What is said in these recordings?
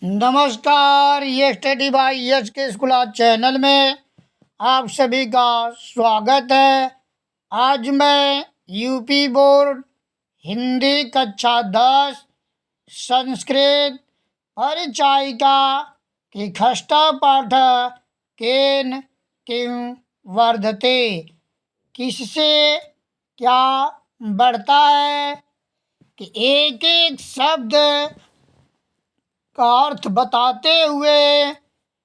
नमस्कार, ये study bye यश के स्कूल चैनल में आप सभी का स्वागत है। आज मैं यूपी बोर्ड हिंदी कक्षा 10 संस्कृत परिचायिका की खष्टा पाठ केन किं वर्धते, किससे क्या बढ़ता है, कि एक एक शब्द का अर्थ बताते हुए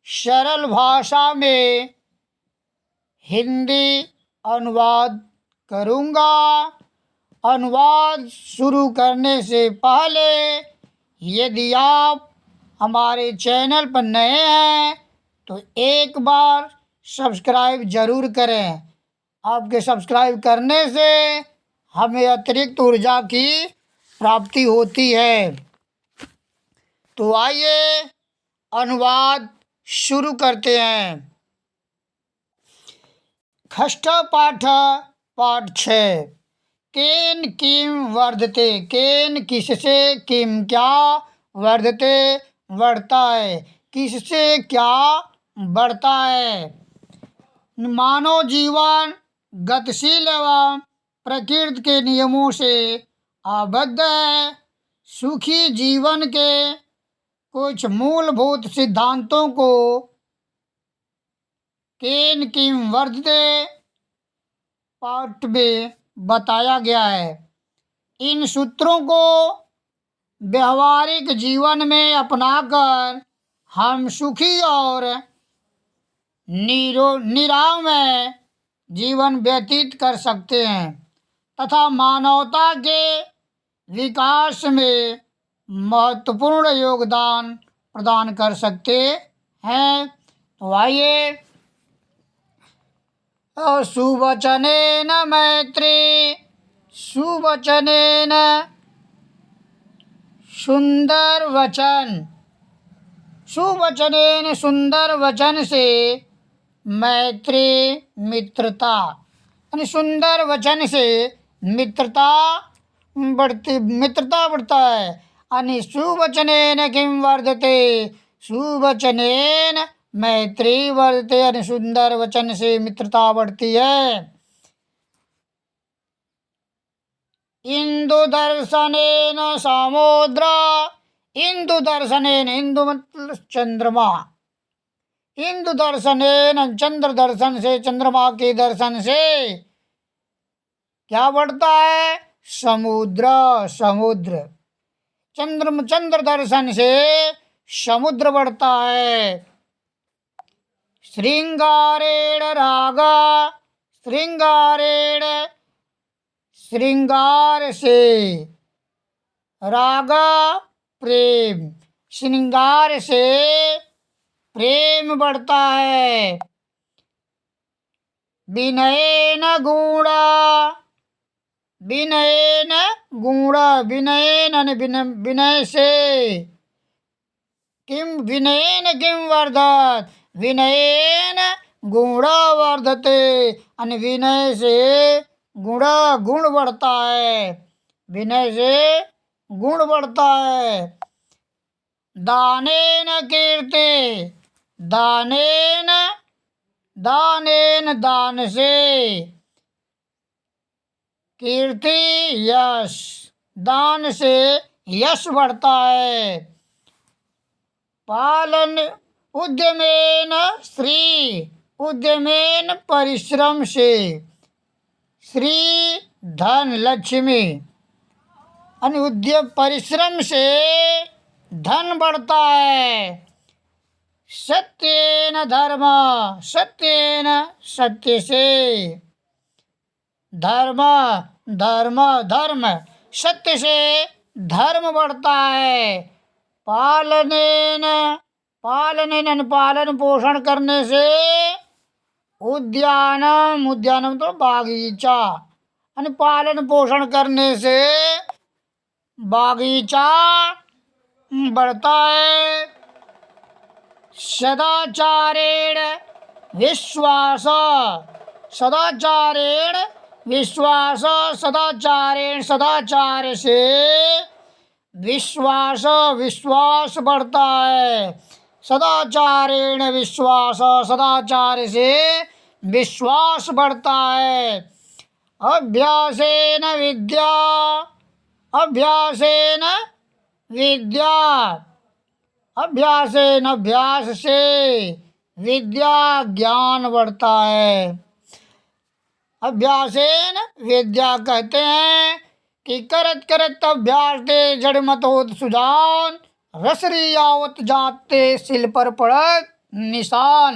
सरल भाषा में हिंदी अनुवाद करूँगा। अनुवाद शुरू करने से पहले यदि आप हमारे चैनल पर नए हैं तो एक बार सब्सक्राइब ज़रूर करें। आपके सब्सक्राइब करने से हमें अतिरिक्त ऊर्जा की प्राप्ति होती है। तो आइए अनुवाद शुरू करते हैं। खष्ट पाठ पाठ 6। केन किम वर्धते, केन किससे, किम क्या, वर्धते बढ़ता है, किससे क्या बढ़ता है। मानव जीवन गतिशील एवं प्रकृति के नियमों से आबद्ध है। सुखी जीवन के कुछ मूलभूत सिद्धांतों को केन किम वर्धते पाठ में बताया गया है। इन सूत्रों को व्यवहारिक जीवन में अपनाकर हम सुखी और निरामय जीवन व्यतीत कर सकते हैं तथा मानवता के विकास में महत्वपूर्ण योगदान प्रदान कर सकते हैं। तो आइए, सुवचनेन मैत्री, सुवचनेन सुंदर वचन, सुवचनेन सुंदर वचन से मैत्री मित्रता, यानी सुंदर वचन से मित्रता बढ़ता है। यानी सुवचनेन किम वर्धते, सुवचनेन मैत्री वर्धते, यानी सुंदर वचन से मित्रता बढ़ती है। इंदु दर्शनेन समुद्र, इंदु दर्शनेन, इंदु मतलब चंद्रमा, इंदु दर्शनेन चंद्र दर्शन से, चंद्रमा के दर्शन से क्या बढ़ता है, समुद्र, समुद्र। चंद्र दर्शन से समुद्र बढ़ता है। श्रृंगारेण राग, श्रृंगारेण श्रृंगार से, राग प्रेम, श्रृंगार से प्रेम बढ़ता है। विनयेन गुण, विनयेन गुण, विनयेन विनय से, किम विनयेन किम वर्धत, विनयेन गुण वर्धते, यानी विनय से गुण बढ़ता है, विनय से गुण बढ़ता है। दानेन कीर्ति, दानेन, दानेन दान से, कीर्ति यश, दान से यश बढ़ता है। पालन उद्यमेन श्री, उद्यमेन परिश्रम से, श्री धन लक्ष्मी, यानी उद्यम परिश्रम से धन बढ़ता है। सत्येन धर्म, सत्येन सत्य से, धर्म धर्म धर्म, सत्य से धर्म बढ़ता है। पालनेन, पालनेन पालन पोषण करने से, उद्यानम, उद्यानम तो बागीचा, यानी पालन पोषण करने से बागीचा बढ़ता है। सदाचारेण विश्वास, सदाचारेण विश्वास, सदाचारेण सदाचार से विश्वास विश्वास बढ़ता है। सदाचारेण विश्वास, सदाचार से विश्वास बढ़ता है। अभ्यासेन विद्या, अभ्यासेन विद्या, अभ्यासेन अभ्यास से विद्या ज्ञान बढ़ता है। अभ्यासेन विद्या कहते हैं कि करत करत अभ्यास दे जड़ मत होत सुजान, रसरी आवत जाते सिल पर पड़त निशान।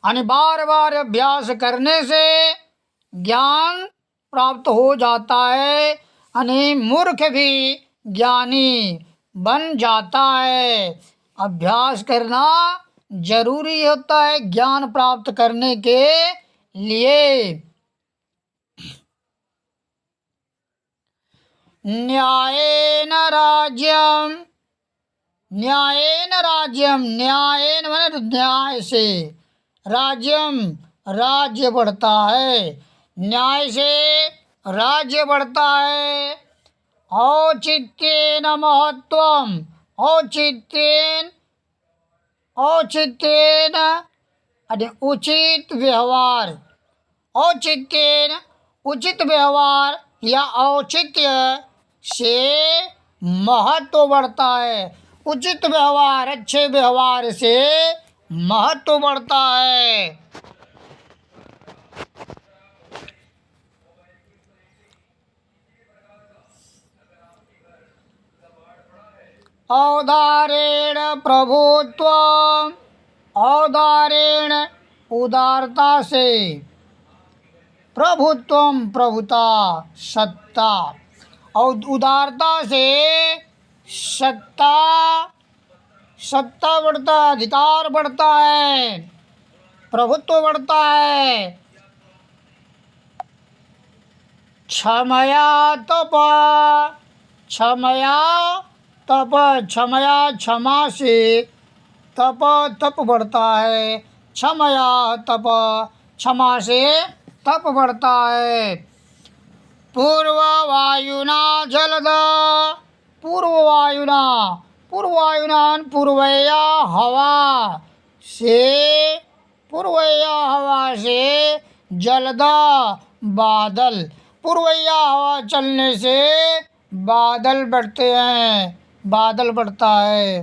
यानी बार बार अभ्यास करने से ज्ञान प्राप्त हो जाता है। यानी मूर्ख भी ज्ञानी बन जाता है। अभ्यास करना जरूरी होता है ज्ञान प्राप्त करने के लिए। न्यायेन राज्यम, न्यायेन राज्यम, न्यायेन माने न्याय से, राज्यम राज्य बढ़ता है। न्याय से राज्य बढ़ता है। औचित्येन महत्वम, औचित्येन, औचित्येन यानी उचित व्यवहार, औचित्येन उचित व्यवहार या औचित्य से महत्व बढ़ता है। उचित व्यवहार, अच्छे व्यवहार से महत्व बढ़ता है। औदारेण प्रभुत्वम, औदारेण उदारता से, प्रभुत्वम प्रभुता सत्ता, और उदारता से सत्ता, सत्ता बढ़ता है, अधिकार बढ़ता है, प्रभुत्व बढ़ता है। क्षमया तप, क्षमया तप, क्षमया क्षमा से तप, तप बढ़ता है। क्षमया तप, क्षमा से तप बढ़ता है। पूर्व वायुना जलद, पूर्व वायुना, पूर्व वायुना पूर्वया हवा से, पूर्वया हवा से जलद बादल, पूर्वया हवा चलने से बादल बढ़ते हैं, बादल बढ़ता है।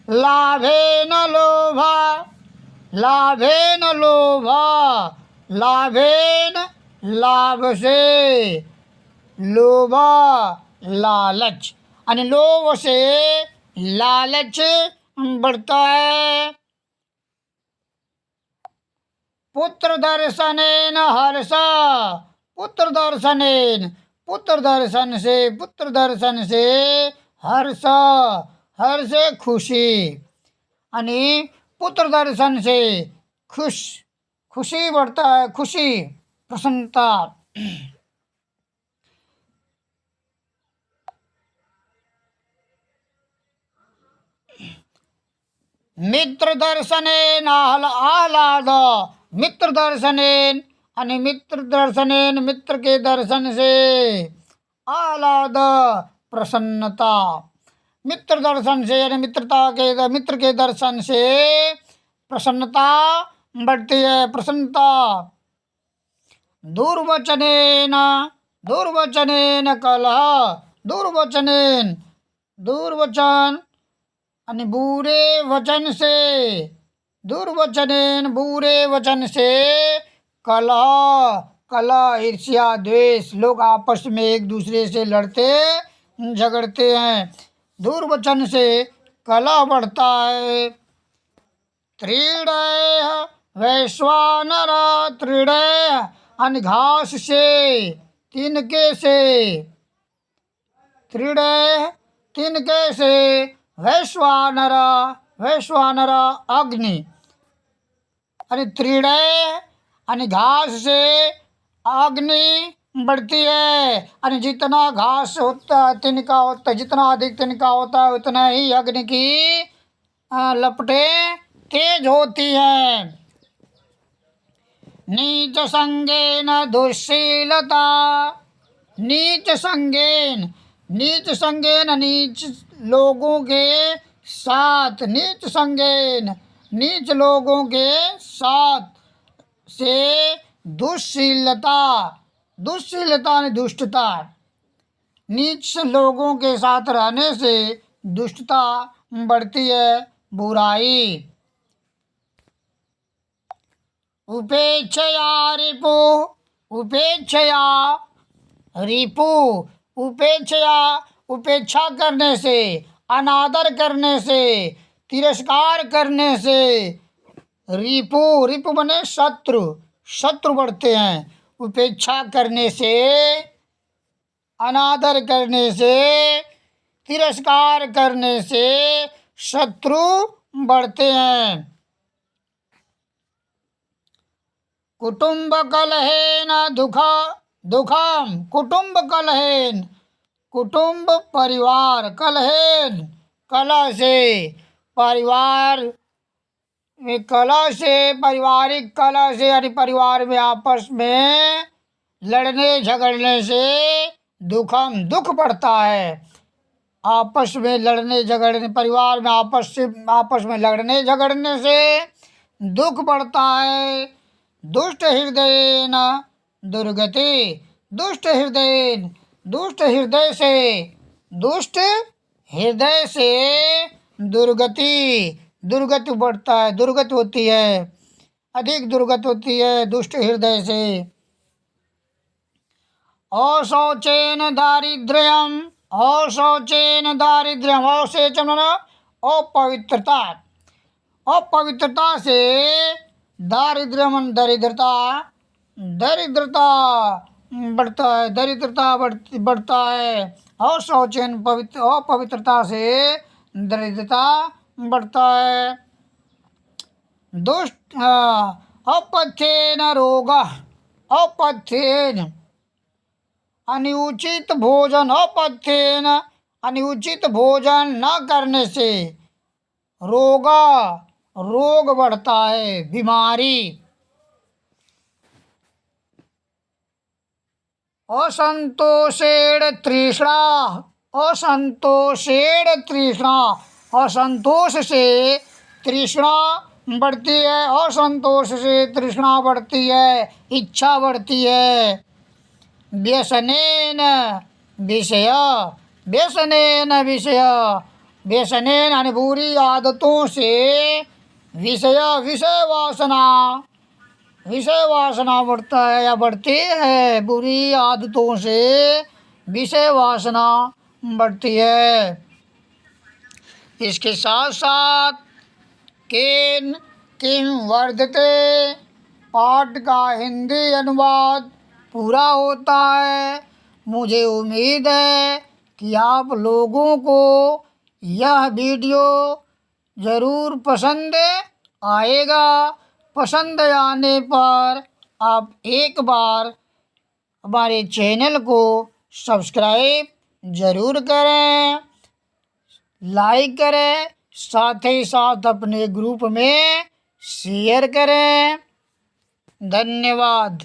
लाभेन लोभा, लाभेन लोभा, लाभेन लाभ से, लोभा लालच, यानी लोभ से लालच बढ़ता है। पुत्र दर्शनेन हर्ष, पुत्र दर्शनेन, पुत्र दर्शन से, पुत्र दर्शन से हर्ष, हर्ष से खुशी, यानी पुत्र दर्शन से खुश, खुशी बढ़ता है, खुशी प्रसन्नता। मित्र दर्शनेन आह्लाद, मित्र दर्शनेन यानी मित्र दर्शनेन मित्र के दर्शन से आह्लाद प्रसन्नता, मित्र दर्शन से यानी मित्रता के, मित्र के दर्शन से प्रसन्नता बढ़ती है, प्रसन्नता। दुर्वचनेन, दुर्वचनेन कलह, दुर्वचनेन, दुर्वचन यानी बुरे वचन से, दुर्वचनेन बुरे वचन से कलह, कलह ईर्ष्या द्वेष, लोग आपस में एक दूसरे से लड़ते झगड़ते हैं, दुर्वचन से कलह बढ़ता है। त्रीडय वैश्वानर, त्रीडय यानी घास से, तिनके से, त्रीडय तिनके से, वैश्वानर, वैश्वानर अग्नि, यानी त्रीडय यानी घास से अग्नि बढ़ती है। यानी जितना घास होता है, तिनका होता है, जितना अधिक तिनका होता है उतना ही अग्नि की लपटें तेज होती हैं। नीच संगेन दुश्शीलता। नीच संगेन, नीच संगेन नीच लोगों के साथ, नीच संगेन नीच लोगों के साथ से दुश्शीलता, दुश्शीलता ने दुष्टता, नीच लोगों के साथ रहने से दुष्टता बढ़ती है, बुराई। उपेक्षया रिपु, उपेक्षया रिपु, उपेक्षया उपेक्षा करने से, अनादर करने से, तिरस्कार करने से, रिपु, रिपु बने शत्रु, शत्रु बढ़ते हैं। उपेक्षा करने से, अनादर करने से, तिरस्कार करने से शत्रु बढ़ते हैं। कुटुंब कलहेन दुखम, कुटुंब कलहेन, कुटुंब परिवार, कलहेन कलह से, परिवार में कलह से, पारिवारिक कलह से, यानी परिवार में आपस में लड़ने झगड़ने से दुखम, दुख बढ़ता है। आपस में लड़ने झगड़ने, परिवार में आपस में लड़ने झगड़ने से दुख बढ़ता है। दुष्ट हृदय न दुर्गति, दुष्ट हृदय, दुष्ट हृदय से, दुष्ट हृदय से दुर्गति, दुर्गति बढ़ता है, दुर्गति होती है, अधिक दुर्गति होती है दुष्ट हृदय से। अशौचेन दारिद्र्यम, अशौचेन दारिद्र्यम, अशेचन अपवित्रता, अपवित्रता से दारिद्र्यम, दरिद्रता, दरिद्रता बढ़ता है, दरिद्रता बढ़ता है। अशौचेन पवित्र, अपवित्रता से दरिद्रता बढ़ता है। दुष्ट अपथ्येन रोग, अपथ्येन अनुचित भोजन, अपथ्येन अनुचित भोजन न करने से रोग, रोग बढ़ता है, बीमारी। असंतोषेण तृष्णा, असंतोषेण तृष्णा, असंतोष से तृष्णा बढ़ती है, असंतोष से तृष्णा बढ़ती है, इच्छा बढ़ती है। व्यसनेन विषय, व्यसनेन विषय, व्यसनेन यानी बुरी आदतों से, विषय, विषय वासना, विषय वासना बढ़ता है या बढ़ती है, बुरी आदतों से विषय वासना बढ़ती है। इसके साथ साथ केन किम वर्धते पाठ का हिंदी अनुवाद पूरा होता है। मुझे उम्मीद है कि आप लोगों को यह वीडियो ज़रूर पसंद आएगा। पसंद आने पर आप एक बार हमारे चैनल को सब्सक्राइब ज़रूर करें, लाइक करें, साथ ही साथ अपने ग्रुप में शेयर करें। धन्यवाद।